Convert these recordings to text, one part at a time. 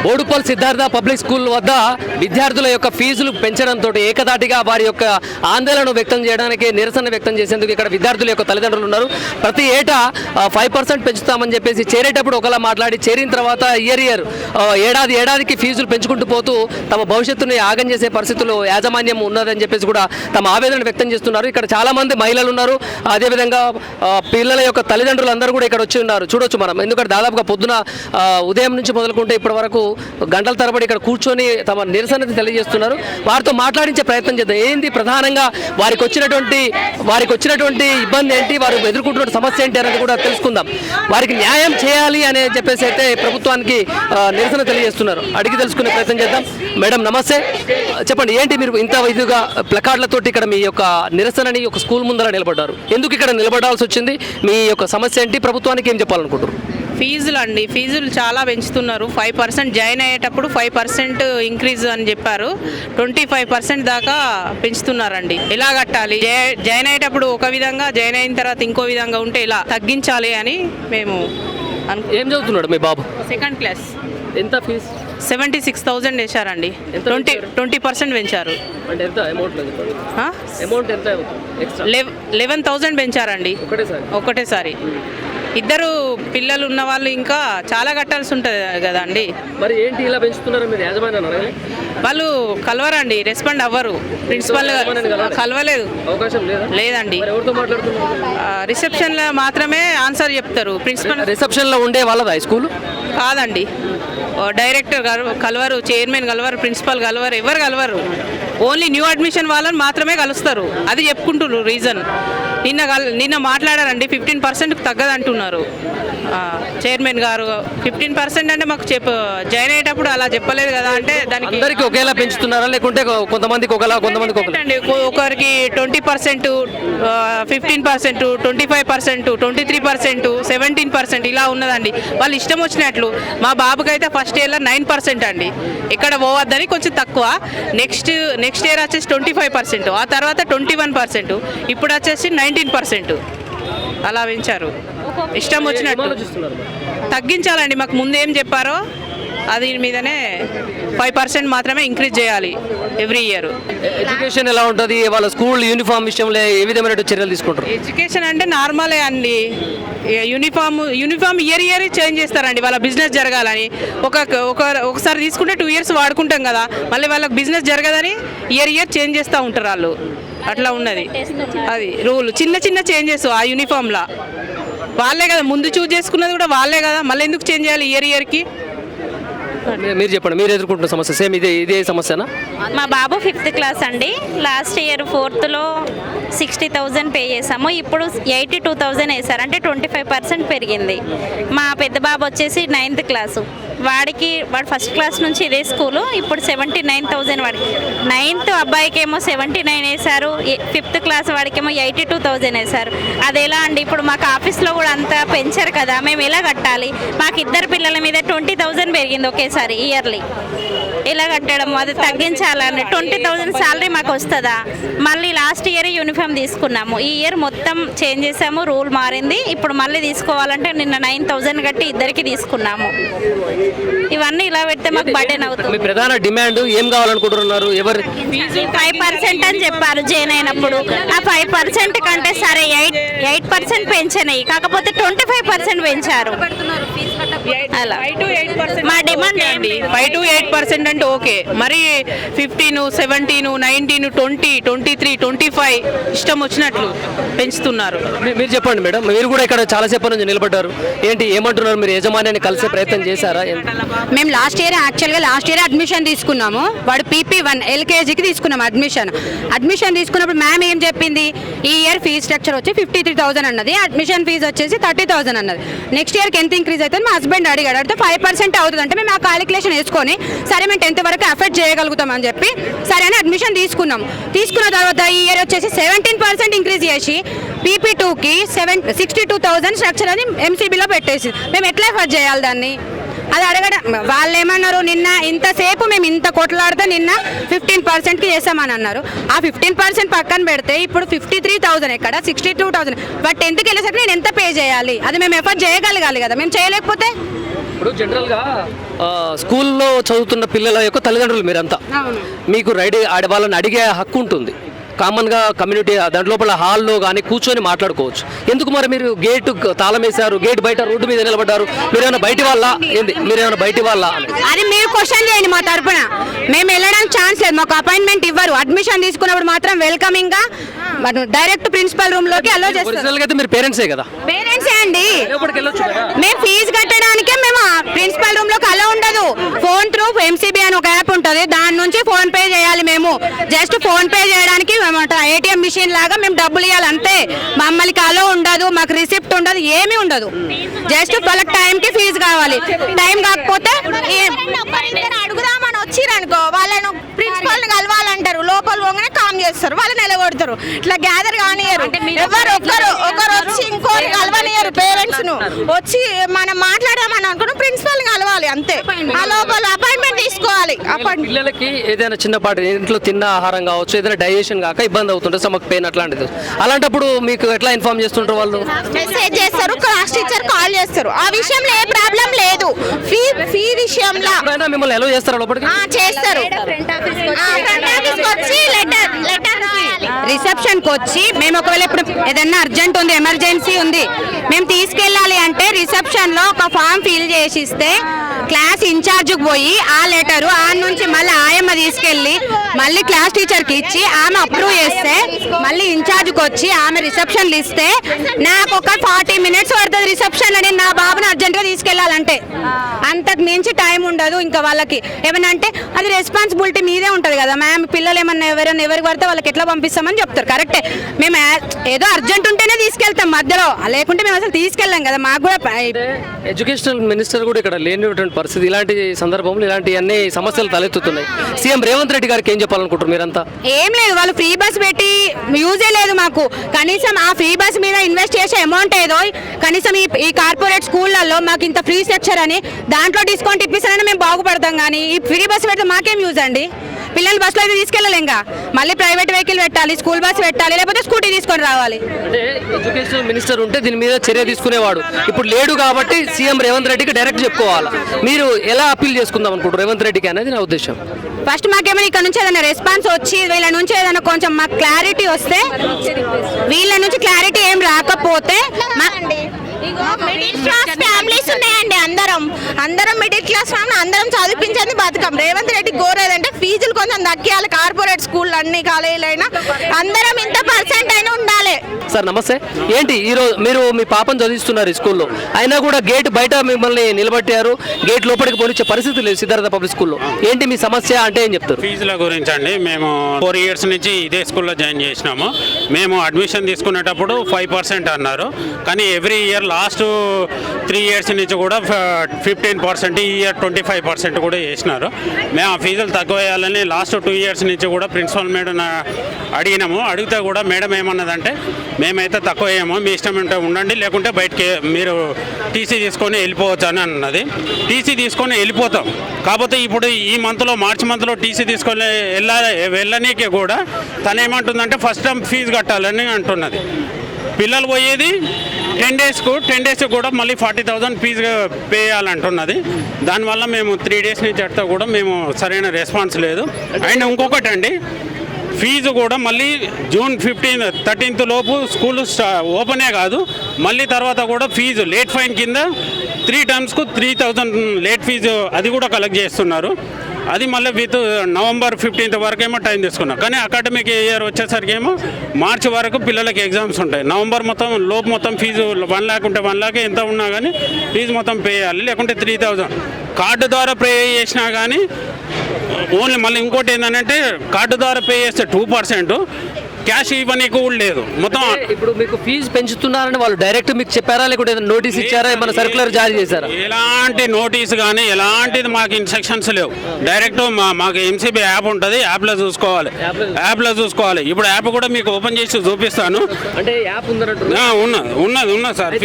Boduppal Siddhartha public school వద్ద విద్యార్థుల యొక్క ఫీజులు పెంచడంతో ఏకదాటిగా వారి యొక్క ఆందోళన వ్యక్తం చేయడానికి నిరసన వ్యక్తం చేసేందుకు ఇక్కడ విద్యార్థుల యొక్క తల్లిదండ్రులు ఉన్నారు. ప్రతి ఏటా 5% పెంచుతామని చెప్పేసి చేరేటప్పుడు ఒకలా మాట్లాడి చేరిన తర్వాత ఇయర్ ఏడాదికి ఫీజులు పెంచుకుంటూ పోతూ తమ భవిష్యత్తుని ఆగం చేసే పరిస్థితుల్లో యాజమాన్యం ఉన్నదని చెప్పేసి కూడా తమ ఆవేదన వ్యక్తం చేస్తున్నారు. ఇక్కడ చాలా మంది మహిళలు ఉన్నారు, అదేవిధంగా పిల్లల యొక్క తల్లిదండ్రులు అందరూ కూడా ఇక్కడ వచ్చి ఉన్నారు. చూడొచ్చు మనం, ఎందుకంటే దాదాపుగా పొద్దున ఉదయం నుంచి మొదలుకుంటే ఇప్పటి వరకు గంటల తరబడి ఇక్కడ కూర్చొని తమ నిరసన తెలియజేస్తున్నారు. వారితో మాట్లాడించే ప్రయత్నం చేద్దాం. ఏంది ప్రధానంగా వారికి వచ్చినటువంటి ఇబ్బంది ఏంటి, వారు ఎదుర్కొంటున్న సమస్య ఏంటి అనేది కూడా తెలుసుకుందాం. వారికి న్యాయం చేయాలి అని చెప్పేసి అయితే ప్రభుత్వానికి నిరసన తెలియజేస్తున్నారు. అడిగి తెలుసుకునే ప్రయత్నం చేద్దాం. మేడం నమస్తే, చెప్పండి ఏంటి మీరు ఇంత ఇదిగా ప్లకార్డులతోటి ఇక్కడ మీ యొక్క నిరసనని ఒక స్కూల్ ముందర నిలబడ్డారు, ఎందుకు ఇక్కడ నిలబడాల్సి వచ్చింది, మీ యొక్క సమస్య ఏంటి, ప్రభుత్వానికి ఏం చెప్పాలనుకుంటారు? ఫీజులు అండి, ఫీజులు చాలా పెంచుతున్నారు. 5% జాయిన్ అయ్యేటప్పుడు 5% ఇంక్రీజ్ అని చెప్పారు, 25% దాకా పెంచుతున్నారండి. ఎలా కట్టాలి? జాయిన్ అయ్యేటప్పుడు ఒక విధంగా, జాయిన్ అయిన తర్వాత ఇంకో విధంగా ఉంటే ఇలా తగ్గించాలి అని మేము ఏం చదువుతున్నాడు మీ బాబు? Second class. ఎంత ఫీజు? 76,000 వేశారండి. 20% పెంచారు. అంటే ఎంత అమౌంట్ ఎంత 11,000 పెంచారండి ఒకటేసారి. ఇద్దరు పిల్లలు ఉన్న వాళ్ళు ఇంకా చాలా కట్టాల్సి ఉంటుంది కదా అండి. మరి ఏంటి ఇలా పెంచుతున్నారు? మీరు యాజమాన్యం వాళ్ళు కలవరండి, రెస్పాండ్ అవ్వరు. ప్రిన్సిపల్ కలవలేదు, అవకాశం లేదండి. రిసెప్షన్లో మాత్రమే ఆన్సర్ చెప్తారు. ప్రిన్సిపల్ రిసెప్షన్లో ఉండే వాళ్ళదా స్కూల్? కాదండి, డైరెక్టర్ కలవరు, చైర్మన్ కలవరు, ప్రిన్సిపల్ కలవరు, ఎవరు కలవరు. ఓన్లీ న్యూ అడ్మిషన్ వాళ్ళని మాత్రమే కలుస్తారు. అది చెప్పుకుంటున్నారు రీజన్. నిన్న మాట్లాడారండి, 15% తగ్గదంటున్నారు చైర్మన్ గారు. 15% అంటే మాకు జాయిన్ అయ్యేటప్పుడు అలా చెప్పలేదు కదా. అంటే దానికి అందరికీ ఒకేలా పెంచుతున్నారా, లేకుంటే కొంతమందికి ఒకలా కొంతమందికి అండి? ఒకరికి 20%, 15%, 25%, 23%, 17% ఇలా ఉన్నదండి. వాళ్ళు ఇష్టం వచ్చినట్లు. మా బాబుకి అయితే ఫస్ట్ ఇయర్లో 9% అండి. ఇక్కడ పోవద్దని కొంచెం తక్కువ. నెక్స్ట్ ఇయర్ వచ్చేసి 25%, ఆ తర్వాత 21%, ఇప్పుడు వచ్చేసి 19%. అలా పెంచారు, ఇష్టం వచ్చినట్టు. తగ్గించాలండి, మాకు ముందు ఏం చెప్పారో అది మీదనే 5% మాత్రమే ఇంక్రీజ్ చేయాలి ఎవ్రీ ఇయర్. ఎడ్యుకేషన్ ఎలా ఉంటుంది? వాళ్ళ స్కూల్ యూనిఫామ్ విషయంలో ఏ విధమైన చర్యలు తీసుకుంటారు? ఎడ్యుకేషన్ అంటే నార్మలే అండి. యూనిఫామ్ ఇయర్ చేంజ్ చేస్తారండి, వాళ్ళ బిజినెస్ జరగాలని. ఒకసారి తీసుకుంటే 2 years వాడుకుంటాం కదా, మళ్ళీ వాళ్ళకి బిజినెస్ జరగదని ఇయర్ చేంజ్ చేస్తూ ఉంటారు వాళ్ళు. అట్లా ఉన్నది అది రూల్. చిన్న చేంజెస్ ఆ యూనిఫామ్లా. వాళ్ళే కదా ముందు చూజ్ చేసుకున్నది కూడా వాళ్ళే కదా, మళ్ళీ ఎందుకు చేంజ్ చేయాలి ఇయర్కి? మీరు చెప్పండి, మీరు ఎదుర్కొంటున్న సమస్య సేమ్ ఇదే సమస్యనా? మా బాబు 5th క్లాస్ అండి. లాస్ట్ ఇయర్ 4thలో 60,000 పే చేసాము, ఇప్పుడు 82,000 వేసారు, అంటే 25% పెరిగింది. మా పెద్ద బాబు వచ్చేసి 9th క్లాసు. వాడు ఫస్ట్ క్లాస్ నుంచి ఇదే స్కూలు. ఇప్పుడు 79,000 వాడికి. 9th అబ్బాయికేమో 79 వేశారు, 5th క్లాస్ వాడికేమో 82,000 వేశారు. అది ఎలా అండి? ఇప్పుడు మాకు ఆఫీస్లో కూడా అంతా పెంచారు కదా, మేము ఎలా కట్టాలి? మాకు ఇద్దరు పిల్లల మీద 20,000 పెరిగింది ఒకేసారి ఇయర్లీ. ఇలా కట్టడం అది తగ్గించాలని. 20,000 శాలరీ మాకు వస్తుందా? మళ్ళీ లాస్ట్ ఇయర్ యూనిఫామ్ తీసుకున్నాము, ఈ ఇయర్ మొత్తం చేంజ్ చేసాము, రూల్ మారింది. ఇప్పుడు మళ్ళీ తీసుకోవాలంటే నిన్న 9,000 కట్టి ఇద్దరికి తీసుకున్నాము. ఇవన్నీ ఇలా పెడితే మాకు బర్డెన్ అవుతుంది. మీ ప్రధాన డిమాండ్ ఏం కావాలనుకుంటున్నారు? 5% అని చెప్పారు జాయిన్ అయినప్పుడు. ఆ 5% కంటే సరే 8% పెంచినాయి, కాకపోతే 25% పెంచారు. అలా మా డిమాండ్ అండి 5 to 8% అంటే ఓకే. మరి 15, 17, 19, 20, 23, 25 ఇష్టం వచ్చినట్లు పెంచుతున్నారు. మీరు చెప్పండి మేడం, మీరు కూడా ఇక్కడ చాలాసేపు నుంచి నిలబడ్డారు, ఏంటి ఏమంటున్నారు? మీరు యజమానిని కలిసే ప్రయత్నం చేశారా? మేము లాస్ట్ ఇయర్ అడ్మిషన్ తీసుకున్నాము. వాడు PP1 LKGకి తీసుకున్నాము అడ్మిషన్ తీసుకున్నప్పుడు మ్యామ్ ఏం చెప్పింది? ఈ ఇయర్ ఫీజ్ స్ట్రక్చర్ వచ్చి 53,000 అన్నది, అడ్మిషన్ ఫీజు వచ్చేసి 30,000 అన్నది. నెక్స్ట్ ఇయర్కి ఎంత ఇంక్రీజ్ అవుతుంది? మా హస్బెండ్ అడిగాడు, అంటే 5% అవుతుంది. అంటే మేము ఆ క్యాలిక్యులేషన్ వేసుకొని సరే మేము 10th వరకు అఫోర్డ్ చేయగలుగుతాం అని చెప్పి సరే అని అడ్మిషన్ తీసుకున్న తర్వాత ఈ ఇయర్ వచ్చేసి 17% ఇంక్రీజ్ చేసి PP2కి 62,000 స్ట్రక్చర్ అని MCBలో పెట్టేసి మేము ఎట్లా అఫోర్డ్ చేయాలి దాన్ని? అది అడగడం. వాళ్ళు ఏమన్నారు, నిన్న ఇంతసేపు మేము ఇంత కొట్లాడితే నిన్న 15%కి చేసామని అన్నారు. ఆ 15% పక్కన పెడితే ఇప్పుడు 53,000 ఎక్కడ 62,000. బట్ 10th వెళ్ళేసరికి నేను ఎంత పే చేయాలి? అది మేము ఎఫర్ట్ చేయగలగాలి కదా, మేము చేయలేకపోతే ఇప్పుడు జనరల్గా స్కూల్లో చదువుతున్న పిల్లల యొక్క తల్లిదండ్రులు మీరంతా మీకు వాళ్ళని అడిగే హక్కు ఉంటుంది. కామన్గా కమ్యూనిటీ దాంట్ లోపల హాల్లో కానీ కూర్చొని మాట్లాడుకోవచ్చు. ఎందుకు మరి మీరు గేటు తాళం వేశారు, గేట్ బయట రోడ్డు మీద నిలబడ్డారు? మీరేమైనా బయటి వాళ్ళ ఏంది? మీరేమైనా బయటి వాళ్ళ? అది మీరు క్వశ్చన్ చేయండి మా తరపున. మేము వెళ్ళడానికి ఛాన్స్ లేదు, మాకు అపాయింట్మెంట్ ఇవ్వరు. అడ్మిషన్ తీసుకున్నప్పుడు మాత్రం వెల్కమింగ్ గా డైరెక్ట్ ప్రిన్సిపల్ రూమ్ లోకి అలో చేస్తారు. ఒరిజినల్ గా అయితే మీరు పేరెంట్సే కదా? పేరెంట్సే అండి. లోపలికి వెళ్ళొచ్చు కదా? మేము ఫీజు కట్టడానికే మేము ప్రిన్సిపల్ రూమ్ లోకి అలో ఉండదు. ఫోన్ త్రూ ఎంసీబీ అని ఒక యాప్ ఉంటుంది, దాని నుంచి ఫోన్ పే చేయాలి. మేము జస్ట్ ఫోన్ పే చేయడానికి ఏటీఎం మిషన్ లాగా మేము డబ్బులు ఇవ్వాలి అంతే. మమ్మల్ని అలో ఉండదు, మాకు రిసిప్ట్ ఉండదు, ఏమీ ఉండదు. జస్ట్ వాళ్ళకి టైంకి ఫీజు కావాలి. టైం కాకపోతే అడుగుదామని వచ్చిరనుకో వాళ్ళను ప్రిన్సిపల్ కలవాలంటారు, లోపల పోగానే కామ్ చేస్తారు, వాళ్ళని నిలగొడతారు. ఇట్లా గ్యాదర్ కానియరు. ఎవరు ఒకరు వచ్చి ఇంకోరు కలవనియరు. పేరెంట్స్ ను వచ్చి మనం మాట్లాడదామని అనుకున్నాం, ప్రిన్సిపల్ కలవాలి అంతే. ఆ లోపల అపాయింట్మెంట్ తీసుకోవాలి. పిల్లలకి ఏదైనా చిన్నపాటి ఇంట్లో తిన్న ఆహారం కావచ్చు, ఏదైనా డైజెషన్ కాక ఇబ్బంది అవుతుంటే, స్టమక్ పెయిన్ అట్లాంటిది, అలాంటప్పుడు మీకు ఎట్లా ఇన్ఫార్మ్ చేస్తుంటారు? వాళ్ళు మెసేజ్ చేస్తారు, క్లాస్ టీచర్ కాల్ చేస్తారు. ఆ విషయంలో ఏ ప్రాబ్లం లేదు. ఫీ విషయంలో మిమ్మల్ని ఎలా చేస్తారు? లోపలికి చేస్తారు. రిసెప్షన్ కి వచ్చి మేము ఒకవేళ ఇప్పుడు ఏదన్నా అర్జెంట్ ఉంది, ఎమర్జెన్సీ ఉంది, మేము తీసుకెళ్ళాలి అంటే రిసెప్షన్ లో ఒక ఫామ్ ఫిల్ చేసి ఇస్తే క్లాస్ ఇన్ఛార్జ్ కి పోయి ఆ లెటరు ఆ నుంచి మళ్ళీ ఆయమ్మ తీసుకెళ్ళి మళ్ళీ క్లాస్ టీచర్ కి ఇచ్చి ఆమె అప్రూవ్ చేస్తే మళ్ళీ ఇన్ఛార్జ్ కి వచ్చి ఆమె రిసెప్షన్ ఇస్తే నాకు ఒక 40 minutes పడుతుంది రిసెప్షన్. నేను నా బాబుని అర్జెంట్ గా తీసుకెళ్లాలంటే అంతకు మించి టైం ఉండదు. ఇంకా వాళ్ళకి ఏమన్నా అంటే అది రెస్పాన్సిబిలిటీ మీదే ఉంటుంది కదా మ్యామ్. పిల్లలు ఏమన్నా ఎవరికి పడితే వాళ్ళకి ఎట్లా పంపిస్తామని చెప్తారు. కరెక్టే, మేము ఏదో అర్జెంట్ ఉంటేనే తీసుకెళ్తాం, మధ్యలో లేకుంటే మేము అసలు తీసుకెళ్ళాం కదా. మాకు కూడా ఎడ్యుకేషనల్ మినిస్టర్ కూడా ఇక్కడ లేనిటువంటి పరిస్థితి. ఇలాంటి సందర్భంలో ఇలాంటి అన్ని సమస్యలు తలెత్తుతున్నాయి. సీఎం రేవంత్ రెడ్డి గారికి ఏం చెప్పాలనుకుంటారు మీరంతా? ఏం లేదు, వాళ్ళు ఫ్రీ బస్ పెట్టి యూజే లేదు మాకు. కనీసం ఆ ఫ్రీ బస్ మీద ఇన్వెస్ట్ చేసే అమౌంట్ ఏదో కనీసం ఈ కార్పొరేట్ స్కూళ్ళల్లో మాకు ఇంత ఫ్రీ స్ట్రక్చర్ అని దాంట్లో డిస్కౌంట్ ఇప్పిస్తారని మేము బాగుపడతాం. కానీ ఈ ఫ్రీ బస్ పెడితే మాకేం యూజ్ అండి? పిల్లలు బస్సులో అయితే తీసుకెళ్ళలేంగా, మళ్ళీ ప్రైవేట్ వెహికల్ పెట్టాలి, స్కూల్ బస్ పెట్టాలి, లేకపోతే స్కూటీ తీసుకొని రావాలి. అంటే ఎడ్యుకేషనల్ మినిస్టర్ ఉంటే దీని మీద చర్య తీసుకునేవాడు. ఇప్పుడు లేడు కాబట్టి సీఎం రేవంత్ రెడ్డికి డైరెక్ట్ చెప్పుకోవాలి. మీరు ఎలా అప్పీల్ చేసుకుందాం అనుకుంటారు రేవంత్ రెడ్డికి అనేది నా ఉద్దేశం. ఫస్ట్ మాకేమైనా ఇక్కడ నుంచి ఏదైనా రెస్పాన్స్ వచ్చి వీళ్ళ నుంచి ఏదైనా కొంచెం మాకు క్లారిటీ వస్తే, వీళ్ళ నుంచి క్లారిటీ ఏం రాకపోతే మిడిల్ క్లాస్ ఫ్యామిలీస్ ఉన్నాయండి. అందరం మిడిల్ క్లాస్ ఫ్యామిలీ, అందరం చదివించేది బతుకం. రేవంత్ రెడ్డి కోరేదంటే ఫీజులు కొంచెం తగ్గియాలి. కార్పొరేట్ స్కూల్ అన్ని కాలేజీలు అయినా అందరం ఇంత పర్సెంట్ అయినా ఉండాలి. సార్ నమస్తే. ఏంటి ఈరోజు మీరు మీ పాపను చదివిస్తున్నారు ఈ స్కూల్లో, అయినా కూడా గేట్ బయట మిమ్మల్ని నిలబెట్టారు, గేట్ లోపలికి పోనిచ్చే పరిస్థితి లేదు సిద్ధార్థ పబ్లిక్ స్కూల్లో. ఏంటి మీ సమస్య అంటే ఏం చెప్తారు? ఫీజుల గురించి అండి. మేము 4 years నుంచి ఇదే స్కూల్లో జాయిన్ చేసినాము. మేము అడ్మిషన్ తీసుకునేటప్పుడు 5% అన్నారు, కానీ ఎవ్రీ ఇయర్ లాస్ట్ 3 years నుంచి కూడా 15%, ఈ ఇయర్ 25% కూడా చేసినారు. మేము ఆ ఫీజులు తక్కువ వేయాలని లాస్ట్ 2 years నుంచి కూడా ప్రిన్సిపల్ మేడం అడిగినాము. అడిగితే కూడా మేడం ఏమన్నదంటే, మేమైతే తక్కువ వేయము, మీ ఇష్టం ఉంటే ఉండండి, లేకుంటే బయటకి మీరు టీసీ తీసుకొని వెళ్ళిపోవచ్చు అని అన్నది. టీసీ తీసుకొని వెళ్ళిపోతాం, కాకపోతే ఇప్పుడు ఈ మంత్లో మార్చి మంత్లో టీసీ తీసుకొని వెళ్ళనీకి కూడా తను ఏమంటుందంటే ఫస్ట్ టైం ఫీజు కట్టాలని అంటున్నది. పిల్లలు పోయేది 10 days కూడా మళ్ళీ 40,000 ఫీజు పే చేయాలంటున్నది. దానివల్ల మేము 3 days నుంచి అడితే కూడా మేము సరైన రెస్పాన్స్ లేదు. అండ్ ఇంకొకటి అండి, ఫీజు కూడా మళ్ళీ June 13th లోపు స్కూల్ ఓపెనే కాదు, మళ్ళీ తర్వాత కూడా ఫీజు లేట్ ఫైన్ కింద 3 times 3,000 లేట్ ఫీజు అది కూడా కలెక్ట్ చేస్తున్నారు. అది మళ్ళీ విత్ November 15th వరకు ఏమో టైం తీసుకున్నాం. కానీ అకాడమిక్ ఇయర్ వచ్చేసరికి ఏమో మార్చి వరకు పిల్లలకి ఎగ్జామ్స్ ఉంటాయి. నవంబర్ మొత్తం ఫీజు 1 lakh ఉంటే 1 lakh ఎంత ఉన్నా కానీ ఫీజు మొత్తం పే చేయాలి, లేకుంటే 3,000 కార్డు ద్వారా పే చేసినా కానీ ఓన్లీ. మళ్ళీ ఇంకోటి ఏంటంటే కార్డు ద్వారా పే చేస్తే 2%, క్యాష్ ఇవ్వనీకు కూడా లేదు మొత్తం. ఇప్పుడు మీకు ఫీజు పెంచుతున్నారని వాళ్ళు డైరెక్ట్ మీకు చెప్పారా, లేకుంటే నోటీస్ ఇచ్చారా, ఏమైనా సర్క్యులర్ జారీ చేశారా? ఎలాంటి నోటీస్ కానీ ఎలాంటిది మాకు ఇన్స్ట్రక్షన్స్ లేవు. డైరెక్ట్ మాకు ఎంసీబీ యాప్ ఉంటుంది, యాప్లో చూసుకోవాలి. ఇప్పుడు యాప్ కూడా మీకు ఓపెన్ చేసి చూపిస్తాను. అంటే యాప్ ఉన్నది సార్.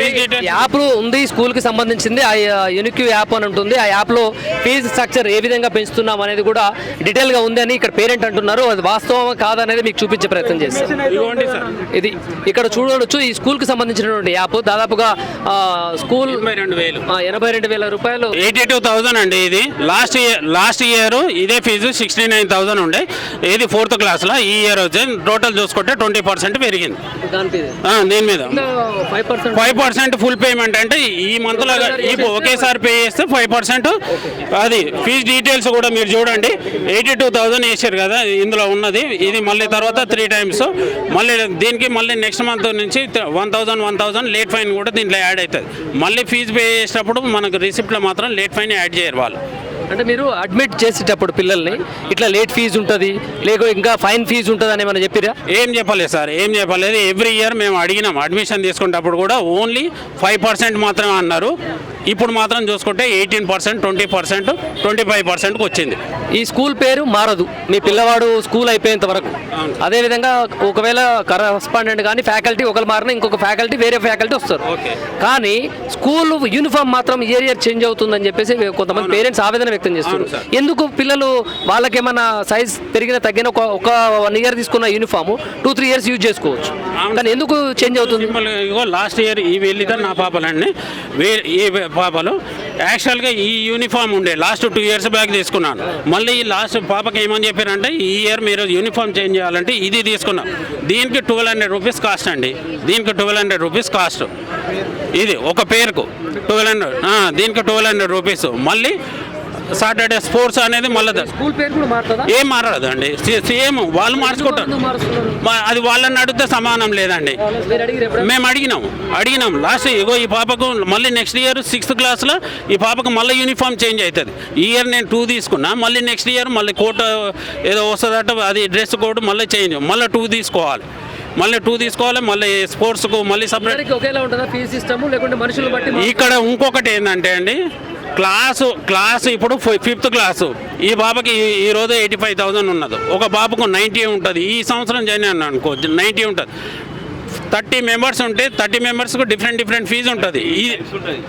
యాప్ ఉంది, స్కూల్ కి సంబంధించింది ఆ యూనిక్యూ యాప్ అని ఉంటుంది. ఆ యాప్ లో ఫీజు స్ట్రక్చర్ ఏ విధంగా పెంచుతున్నాం అనేది కూడా డీటెయిల్ గా ఉంది అని ఇక్కడ పేరెంట్ అంటున్నారు. అది వాస్తవం కాదనేది మీకు చూపించే ప్రయత్నం చేస్తారు. ఇదిగోండి సార్. ఇది ఇక్కడ చూడవచ్చు ఈ స్కూల్ కి సంబంధించినటువంటి యాప్ దాదాపుగా స్కూల్ 82,000 రూపాయలు. 82,000 అండి. ఇది లాస్ట్ ఇయర్ ఇదే ఫీజు 69,000 ఉండే. ఇది 4th క్లాస్లో. ఈ ఇయర్ వచ్చి టోటల్ చూసుకుంటే 20% పెరిగింది దీని మీద. 5% ఫుల్ పేమెంట్ అంటే ఈ మంత్ లో ఒకేసారి పే చేస్తే 5%. అది ఫీజు డీటెయిల్స్ కూడా మీరు చూడండి. 82,000 వేసారు కదా ఇందులో ఉన్నది. ఇది మళ్ళీ తర్వాత 3 times మళ్ళీ దీనికి మళ్ళీ నెక్స్ట్ మంత్ నుంచి 1,000 లేట్ ఫైన్ కూడా దీంట్లో యాడ్ అవుతుంది. మళ్ళీ ఫీజు పే చేసేటప్పుడు మనకు రిసిప్ట్లో మాత్రం లేట్ ఫైన్ యాడ్ చేయరు వాళ్ళు. అంటే మీరు అడ్మిట్ చేసేటప్పుడు పిల్లల్ని ఇట్లా లేట్ ఫీజు ఉంటుంది లేక ఇంకా ఫైన్ ఫీజు ఉంటుంది అని ఏమైనా చెప్పిరా? ఏం చెప్పలేదు సార్, ఏం చెప్పలేదు. ఎవ్రీ ఇయర్ మేము అడిగినాం అడ్మిషన్ తీసుకునేటప్పుడు కూడా ఓన్లీ 5% మాత్రమే అన్నారు. ఇప్పుడు మాత్రం చూసుకుంటే 18%, 20%, 25%కి వచ్చింది. ఈ స్కూల్ పేరు మారదు మీ పిల్లవాడు స్కూల్ అయిపోయేంత వరకు. అదేవిధంగా ఒకవేళ కరస్పాండెంట్ కానీ ఫ్యాకల్టీ ఒకరు మారినా ఇంకొక ఫ్యాకల్టీ వేరే ఫ్యాకల్టీ వస్తారు. కానీ స్కూల్ యూనిఫామ్ మాత్రం ఇయర్ చేంజ్ అవుతుందని చెప్పేసి కొంతమంది పేరెంట్స్ ఆవేదన వ్యక్తం చేస్తున్నారు. ఎందుకు పిల్లలు వాళ్ళకేమన్నా సైజ్ పెరిగిన తగ్గిన ఒక 1 year తీసుకున్న యూనిఫామ్ 2-3 years యూజ్ చేసుకోవచ్చు. కానీ ఎందుకు చేంజ్ అవుతుంది? లాస్ట్ ఇయర్ ఈ వెళ్ళిదారు నా పాపలండి. ఈ పాపలు యాక్చువల్గా ఈ యూనిఫామ్ ఉండే లాస్ట్ 2 years బ్యాక్ తీసుకున్నాను. మళ్ళీ ఈ లాస్ట్ పాపకి ఏమని చెప్పారంటే ఈ ఇయర్ మీరు యూనిఫామ్ చేంజ్ చేయాలంటే ఇది తీసుకున్నాం. దీనికి 1,200 రూపీస్ కాస్ట్ అండి. దీనికి 1,200 రూపీస్ కాస్ట్. ఇది ఒక పేరుకు 1,200. దీనికి 1,200 రూపీస్. మళ్ళీ సాటర్డే స్పోర్ట్స్ అనేది మళ్ళీ స్కూల్ పేరు కూడా మారుతుందా? ఏం మారదు అండి. సేమ్ వాళ్ళు మార్చుకుంటారు. అది వాళ్ళని అడిగితే సమానం లేదండి. మేము అడిగినాం లాస్ట్ ఇగో ఈ పాపకు మళ్ళీ నెక్స్ట్ ఇయర్ 6th క్లాస్లో ఈ పాపకు మళ్ళీ యూనిఫామ్ చేంజ్ అవుతుంది. ఈ ఇయర్ నేను 2 తీసుకున్నా. మళ్ళీ నెక్స్ట్ ఇయర్ మళ్ళీ కోట్ ఏదో వస్తుందట అది డ్రెస్ కోడ్ మళ్ళీ చేంజ్ మళ్ళీ 2 తీసుకోవాలి. మళ్ళీ స్పోర్ట్స్కు మళ్ళీ సపరేట్ ఒకేలా ఉంటుందా ఫీజు సిస్టమ్ లేకుంటే మనుషులు బట్టి? ఇక్కడ ఇంకొకటి ఏంటంటే అండి క్లాసు ఇప్పుడు 5th క్లాసు ఈ బాబుకి ఈరోజు 85,000 ఉన్నది. ఒక బాబుకు 90 ఉంటుంది. ఈ సంవత్సరం జాయిన్ అయ్యాను అనుకో 90 ఉంటుంది. 30 members ఉంటే 30 membersకు డిఫరెంట్ ఫీజు ఉంటుంది. ఈ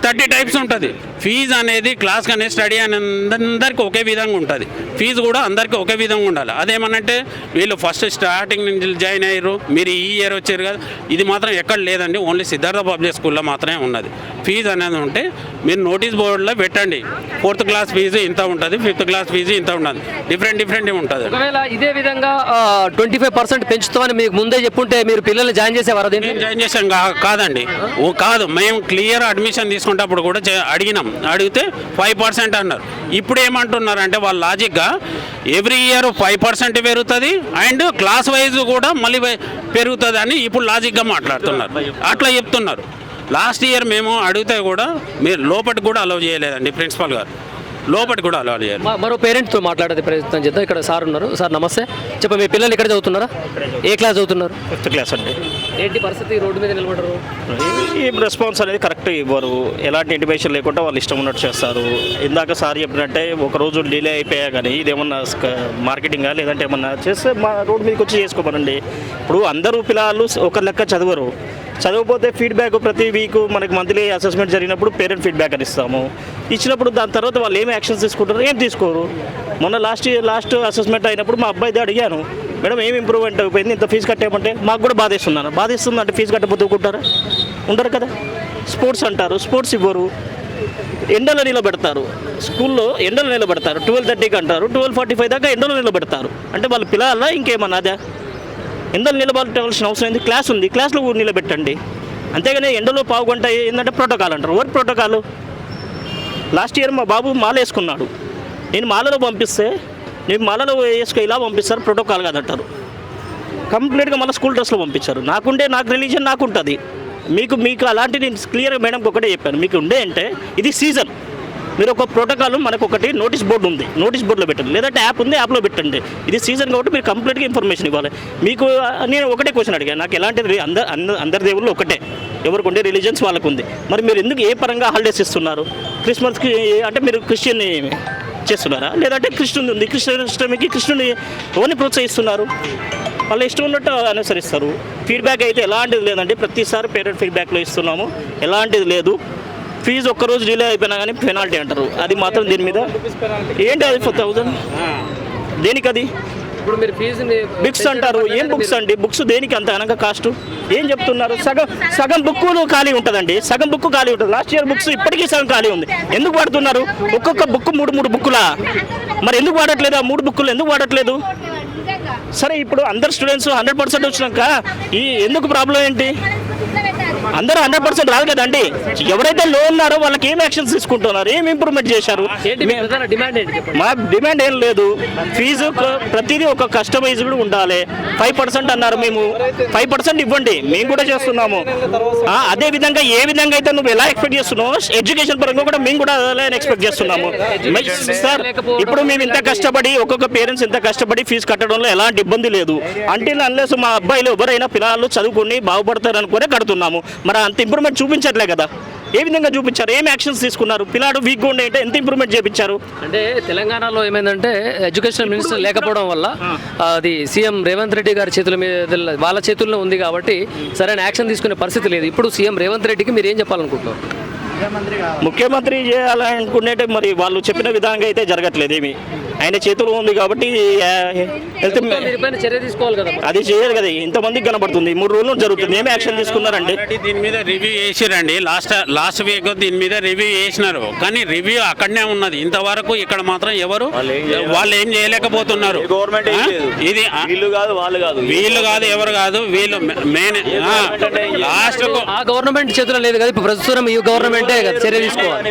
30 types ఉంటుంది. ఫీజు అనేది క్లాస్ కానీ స్టడీ అని అందరికీ ఒకే విధంగా ఉంటుంది. ఫీజు కూడా అందరికీ ఒకే విధంగా ఉండాలి. అదేమనంటే వీళ్ళు ఫస్ట్ స్టార్టింగ్ నుంచి జాయిన్ అయ్యారు, మీరు ఈ ఇయర్ వచ్చారు కదా, ఇది మాత్రం ఎక్కడ లేదండి. ఓన్లీ సిద్ధార్థ పబ్లిక్ స్కూల్లో మాత్రమే ఉన్నది. ఫీజు అనేది ఉంటే మీరు నోటీస్ బోర్డులో పెట్టండి. 4th క్లాస్ ఫీజు ఇంత ఉంటుంది, 5th క్లాస్ ఫీజు ఇంత ఉంటుంది. డిఫరెంట్ ఉంటుంది. ఒకవేళ ఇదే విధంగా 25% పెంచుతామని మీకు ముందే చెప్పుంటే మీరు పిల్లల్ని జాయిన్ చేసేవారు? జాయిన్ చేసాం కాదండి. కాదు, మేము క్లియర్ అడ్మిషన్ తీసుకునేటప్పుడు కూడా అడిగితే 5% అన్నారు. ఇప్పుడు ఏమంటున్నారు అంటే వాళ్ళ లాజిక్గా ఎవ్రీ ఇయర్ 5% పెరుగుతుంది అండ్ క్లాస్ వైజ్ కూడా మళ్ళీ పెరుగుతుంది అని ఇప్పుడు లాజిక్గా మాట్లాడుతున్నారు. అట్లా చెప్తున్నారు. లాస్ట్ ఇయర్ మేము అడిగితే కూడా మీరు లోపలికి కూడా అలౌ చేయలేదండి. ప్రిన్సిపల్ గారు లోపలికి కూడా అలౌ చేయాలి. మరో పేరెంట్తో మాట్లాడే ప్రయత్నం చేద్దాం. ఇక్కడ సార్ ఉన్నారు. సార్ నమస్తే. మీ పిల్లలు ఇక్కడ చదువుతున్నారా? ఏ క్లాస్ చదువుతున్నారు? 5th క్లాస్ అండి. ఏంటి పరిస్థితి? రోడ్డు మీద నిలబడరు, ఈ రెస్పాన్స్ అనేది కరెక్ట్ ఇవ్వరు. ఎలాంటి ఇంటిమేషన్ లేకుండా వాళ్ళు ఇష్టం ఉన్నట్టు చేస్తారు. ఇందాక సార్ చెప్పినట్టే ఒకరోజు డిలే అయిపోయా కానీ ఇదేమన్నా మార్కెటింగా లేదంటే ఏమన్నా చేస్తే మా రోడ్డు మీదకి వచ్చి చేసుకోమనండి. ఇప్పుడు అందరూ పిల్లలు ఒక లెక్క చదవకపోతే ఫీడ్బ్యాక్ ప్రతి వీక్ మనకి మంత్లీ అసెస్మెంట్ జరిగినప్పుడు పేరెంట్ ఫీడ్బ్యాక్ అని ఇస్తాము. ఇచ్చినప్పుడు దాని తర్వాత వాళ్ళు ఏమి యాక్షన్స్ తీసుకుంటారు? ఏం తీసుకోరు. మొన్న లాస్ట్ అసెస్మెంట్ అయినప్పుడు మా అబ్బాయితో అడిగాను, మేడం ఏం ఇంప్రూవ్మెంట్ అయిపోయింది, ఇంత ఫీజు కట్టేయమంటే మాకు కూడా బాధేస్తుంది అంటే ఫీజు కట్టకపోతే ఉండరు కదా. స్పోర్ట్స్ అంటారు, స్పోర్ట్స్ ఇవ్వరు. ఎండలో నిలబెడతారు. స్కూల్లో ఎండలో నిలబెడతారు. 12:30కి అంటారు, 12:45 దాకా ఎండలో నిలబెడతారు. అంటే వాళ్ళ పిల్లల ఇంకేమన్నా అదే ఎండలో నిలబెట్టాల్సిన అవసరం ఏంది? క్లాస్ ఉంది, క్లాస్లో నిలబెట్టండి. అంతేగాని ఎండలో పావు గంట ఏంటంటే ప్రోటోకాల్ అంటారు. ఎవరు ప్రోటోకాల్? లాస్ట్ ఇయర్ మా బాబు మాల వేసుకున్నాడు. నేను మాలలో పంపిస్తే మాలలో ఇలా పంపిస్తారు, ప్రోటోకాల్ కాదంటారు. కంప్లీట్గా మళ్ళీ స్కూల్ డ్రెస్లో పంపించారు. నాకు రిలీజన్ నాకు ఉంటుంది. మీకు అలాంటి నేను క్లియర్గా మేడంకి ఒకటే చెప్పాను, మీకు ఉండే అంటే ఇది సీజన్. మీరు ఒక ప్రోటోకాల్ మనకు ఒకటి నోటీస్ బోర్డు ఉంది, నోటీస్ బోర్డులో పెట్టండి. లేదంటే యాప్ ఉంది, యాప్లో పెట్టండి. ఇది సీజన్ కాబట్టి మీరు కంప్లీట్గా ఇన్ఫర్మేషన్ ఇవ్వాలి. మీకు నేను ఒకటే క్వశ్చన్ అడిగాను, నాకు ఎలాంటి అందరి దేవుళ్ళు ఒకటే, ఎవరికి ఉండే రిలీజన్స్ వాళ్ళకు ఉంది. మరి మీరు ఎందుకు ఏ పరంగా హాలిడేస్ ఇస్తున్నారు? క్రిస్మస్కి అంటే మీరు క్రిస్టియన్ చేస్తున్నారా? లేదంటే క్రిస్టియన్ ఉంది, క్రిస్టియన్కి కృష్ణుని ఎవరిని ప్రోత్సహిస్తున్నారు? వాళ్ళు ఇష్టం ఉన్నట్టు అనుసరిస్తారు. ఫీడ్బ్యాక్ అయితే ఎలాంటిది లేదండి. ప్రతిసారి పేరెంట్ ఫీడ్బ్యాక్లో ఇస్తున్నాము, ఎలాంటిది లేదు. ఫీజు ఒక్కరోజు డిలే అయిపోయినా కానీ పెనాల్టీ అంటారు. అది మాత్రం దీని మీద ఏంటి? అది 4,000 దేనికి? అది ఇప్పుడు మీరు ఫీజుని బుక్స్ అంటారు, ఏం బుక్స్ అండి? బుక్స్ దేనికి అంత అనగా కాస్ట్ ఏం చెప్తున్నారు? సగం బుక్కులు ఖాళీ ఉంటుందండి, సగం బుక్ ఖాళీ ఉంటుంది. లాస్ట్ ఇయర్ బుక్స్ ఇప్పటికీ సగం ఖాళీ ఉంది. ఎందుకు వాడుతున్నారు? ఒక్కొక్క బుక్ మూడు బుక్కులా? మరి ఎందుకు వాడట్లేదు? ఆ 3 బుక్కులు ఎందుకు వాడట్లేదు? సరే, ఇప్పుడు అందరు స్టూడెంట్స్ 100% వచ్చినాక ఈ ఎందుకు ప్రాబ్లం ఏంటి? అందరూ 100% రాదు కదండి. ఎవరైతే లో ఉన్నారో వాళ్ళకి ఏం యాక్షన్స్ తీసుకుంటున్నారు, ఏం ఇంప్రూవ్మెంట్ చేశారు? డిమాండ్ ఏంటి చెప్పండి. మా డిమాండ్ ఏం లేదు, ఫీజు ప్రతిదీ ఒక కస్టమైజ్డ్ ఉండాలి. 5% అన్నారు, మేము 5% ఇవ్వండి, మేము కూడా చేస్తున్నాము. అదే విధంగా ఏ విధంగా అయితే నువ్వు ఎలా ఎక్స్పెక్ట్ చేస్తున్నావు, ఎడ్యుకేషన్ పరంగా కూడా మేము కూడా అలా ఎక్స్పెక్ట్ చేస్తున్నాము. సార్, ఇప్పుడు మేము ఇంత కష్టపడి ఒక్కొక్క పేరెంట్స్ ఇంత కష్టపడి ఫీజు కట్టడంలో ఎలాంటి ఇబ్బంది లేదు. అంటే అన్లెస్ మా అబ్బాయిలు ఎవరైనా పిల్లలు చదువుకుని బాగుపడతారు అనుకునే కడుతున్నాము. మరి అంత ఇంప్రూవ్మెంట్ చూపించట్లే కదా. ఏ విధంగా చూపించారు? ఏం యాక్షన్స్ తీసుకున్నారు? పిల్లాడు వీక్గా ఉండే అంటే ఎంత ఇంప్రూవ్మెంట్ చేయించారు? అంటే తెలంగాణలో ఏమైందంటే ఎడ్యుకేషన్ మినిస్టర్ లేకపోవడం వల్ల అది సీఎం రేవంత్ రెడ్డి గారి చేతుల మీద, వాళ్ళ చేతుల్లో ఉంది కాబట్టి సరైన యాక్షన్ తీసుకునే పరిస్థితి లేదు. ఇప్పుడు సీఎం రేవంత్ రెడ్డికి మీరు ఏం చెప్పాలనుకుంటున్నారు? ముఖ్యమంత్రి చేయాలనుకునేటే మరి వాళ్ళు చెప్పిన విధంగా అయితే జరగట్లేదు. ఏమి ఆయన చేతుల్లో ఉంది కాబట్టి హెల్త్ చర్య తీసుకోవాలి కదా. అది చేయాలి కదా. ఇంతమందికి కనబడుతుంది, 3 రోజులు జరుగుతుంది. ఏమి యాక్షన్ తీసుకున్నారండి? దీని మీద రివ్యూ చేసిరండి. లాస్ట్ వీక్ దీని మీద రివ్యూ చేసినారు, కానీ రివ్యూ అక్కడనే ఉన్నది. ఇంతవరకు ఇక్కడ మాత్రం ఎవరు వాళ్ళు ఏం చేయలేకపోతున్నారు. ఇది వీళ్ళు కాదు ఎవరు కాదు, వీళ్ళు మెయిన్ లాస్ట్ ఆ గవర్నమెంట్ చేతిలో లేదు కదా. ఇప్పుడు ప్రస్తుతం ఈ గవర్నమెంటే కదా చర్య తీసుకోవాలి.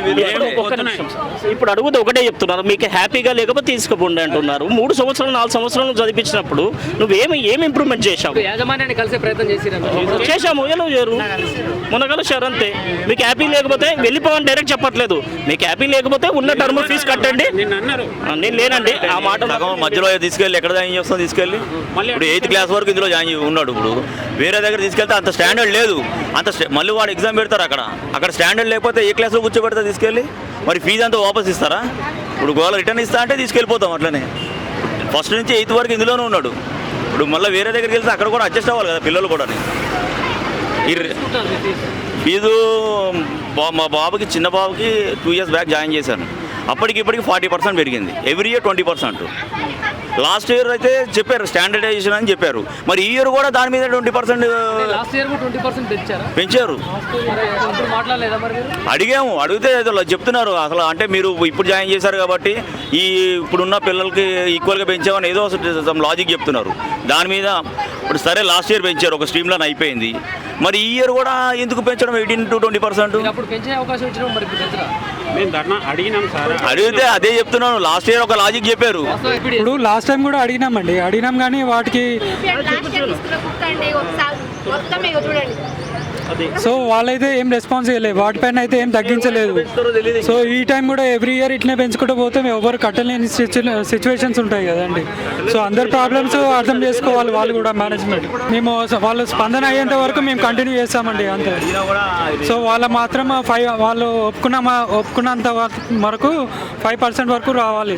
ఇప్పుడు అడుగుతూ ఒకటే చెప్తున్నారు, మీకు హ్యాపీగా లేకపోతే తీసుకుపోండి అంటున్నారు. 3 సంవత్సరాలు 4 సంవత్సరాలు చదివించినప్పుడు నువ్వేమి ఇంప్రూవ్మెంట్ చేశావు? యాజమాన్యాన్ని కలిసే ప్రయత్నం చేశాము. ఎలా చేయరు? మొన్న కలిసారు అంతే. మీకు హ్యాపీ లేకపోతే వెళ్ళిపోవని డైరెక్ట్ చెప్పట్లేదు. మీకు హ్యాపీ లేకపోతే ఉన్న టర్మ్ ఫీజు కట్టండి. నేను లేనండి ఆ మాట. మధ్యలో తీసుకెళ్ళి ఎక్కడ జాయిన్ చేస్తాం? తీసుకెళ్ళి ఇప్పుడు 8th క్లాస్ వరకు ఇందులో జాయిన్ ఉన్నాడు. ఇప్పుడు వేరే దగ్గర తీసుకెళ్తే అంత స్టాండర్డ్ లేదు. మళ్ళీ వాడు ఎగ్జామ్ పెడతారు అక్కడ స్టాండర్డ్ లేకపోతే ఏ క్లాస్లో కూర్చోబెడతా తీసుకెళ్ళి? మరి ఫీజు అంతా వాపస్ ఇస్తారా? ఇప్పుడు గోవాల రిటర్న్ ఇస్తా అంటే తీసుకెళ్ళిపోతాం. అట్లనే ఫస్ట్ నుంచి 8th వరకు ఇందులోనే ఉన్నాడు. ఇప్పుడు మళ్ళీ వేరే దగ్గరికి వెళ్తే అక్కడ కూడా అడ్జస్ట్ అవ్వాలి కదా పిల్లలు కూడా. ఫీజు మా బాబుకి, చిన్న బాబుకి 2 years బ్యాక్ జాయిన్ చేశాను. అప్పటికి ఇప్పటికి 40% పెరిగింది. Every year 20%. లాస్ట్ ఇయర్ అయితే చెప్పారు స్టాండర్డైజేషన్ అని చెప్పారు. మరి ఈ ఇయర్ కూడా దాని మీద 20% పెంచారు. అడిగాము, అడిగితే చెప్తున్నారు అసలు అంటే మీరు ఇప్పుడు జాయిన్ చేశారు కాబట్టి ఈ ఇప్పుడున్న పిల్లలకి ఈక్వల్గా పెంచామని ఏదో లాజిక్ చెప్తున్నారు. దాని మీద ఇప్పుడు సరే లాస్ట్ ఇయర్ పెంచారు, ఒక స్ట్రీమ్లో అయిపోయింది. మరి ఈ ఇయర్ కూడా ఎందుకు పెంచడం 18 to 20%? అడిగితే అదే చెప్తున్నాను. లాస్ట్ ఇయర్ ఒక లాజిక్ చెప్పారు. ఇప్పుడు లాస్ట్ టైం కూడా అడిగినాం కానీ వాటికి సో వాళ్ళైతే ఏం రెస్పాన్స్ చేయలేదు, వాటిపైన అయితే ఏం తగ్గించలేదు. సో ఈ టైం కూడా ఎవ్రీ ఇయర్ ఇట్లనే పెంచుకుంటూ పోతే ఎవరు కట్టలేని సిచ్యువేషన్స్ ఉంటాయి కదండి. సో అందరి ప్రాబ్లమ్స్ అర్థం చేసుకోవాలి వాళ్ళు కూడా, మేనేజ్మెంట్. మేము వాళ్ళు స్పందన అయ్యేంత వరకు మేము కంటిన్యూ చేస్తామండి అంతే. సో వాళ్ళు మాత్రం వాళ్ళు ఒప్పుకున్నంత వరకు 5% వరకు రావాలి.